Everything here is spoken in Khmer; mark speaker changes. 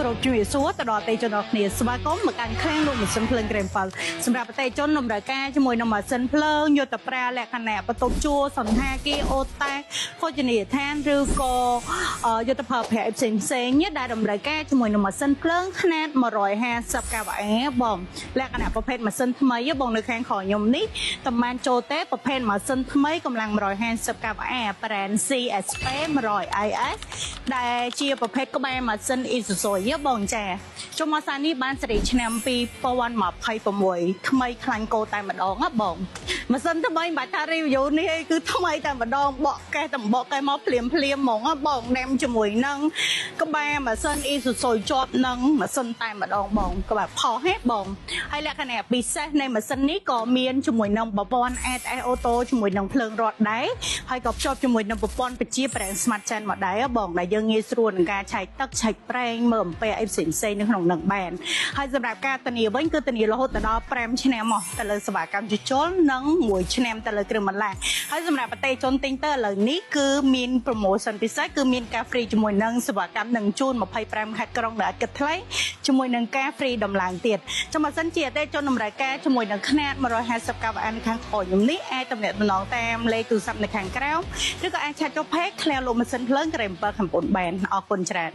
Speaker 1: គោរពជំរាបសួរទៅដល់អតិថិជនគ្នាស្វាគមន៍មកកាន់ខាងលោកម៉ាស៊ីនភ្លើងក្រែម7សម្រាប់អតិថិជនដំណើរការជាមួយនឹងម៉ាស៊ីនភ្លើងយុទ្ធប្រាលក្ខណៈបន្ទប់ជួលសន្តាគារអូតែភោជនីយដ្ឋានឬក៏យុទ្ធផលប្រាក់ផ្សេងៗដែលដំណើរការជាមួយនឹងម៉ាស៊ីនភ្លើងຂະຫນាត150កវ៉ាបងលក្ខណៈប្រភេទម៉ាស៊ីនថ្មីបងនៅខាងក្រោយខ្ញុំនេះតំបានចូលទេប្រភេទម៉ាស៊ីនថ្មីកម្លាំង150កវ៉ា brand CSP 100IS ដែលជាប្រភេទក្បែរម៉ាស៊ីន Isuzu បងចាចុះម៉ាស៊ីននេះបានសេរីឆ្នាំ2026ថ្មីខ្លាញ់កោតែម្ដងបងម៉ាស៊ីនថ្មីបាច់ថា review នេះអីគឺថ្មីតែម្ដងបកកេះតែបកកេះមកភ្លាមហ្មងបងណែមជាមួយនឹងក្បែរម៉ាស៊ីន Isuzu ជាប់នឹងម៉ាស៊ីនតែម្ដងបងក្បែរផុសហេបងហើយលក្ខណៈពិសេសនៃម៉ាស៊ីននេះក៏មានជាមួយនឹងប្រព័ន្ធ ADAS Auto ជាមួយនឹងភ្លើងរត់ដែរហើយក៏ភ្ជាប់ជាមួយនឹងប្រព័ន្ធបញ្ជា Brand Smart Chain មកដែរបងដែលយើងងាយស្រួលនឹងការឆែកទឹកឆែកប្រេងមើលអំពែអីផ្សេងៗនៅក្នុងនឹងបានហើយសម្រាប់ការធានាវិញគឺធានារហូតដល់5ឆ្នាំមកទៅលើសេវាកម្មជួសជុលនិង1ឆ្នាំទៅលើគ្រឿងបន្លាស់ហើយសម្រាប់អតិថិជនទិញទៅឥឡូវនេះគឺមាន promotion ពិសេសគឺមានការ free ជាមួយនឹងសេវាកម្មនឹងជូន25ខែក្រុងដែលគិតថ្លៃជាមួយនឹងការ free ដំឡើងទៀតចាំបើសិនជាអតិថិជនតម្រូវការជាមួយនឹងຂະຫນាត150កវ៉ានៅខាងក្រោយខ្ញុំនេះអាចទំនាក់ទំនងតាមលេខទូរស័ព្ទនៅខាងក្រោមឬក៏អាចឆាតចុះ page ឃ្លាលោកម៉ាស៊ីនភ្លើងក្រែម7កំពូលបានអរគុណច្រើន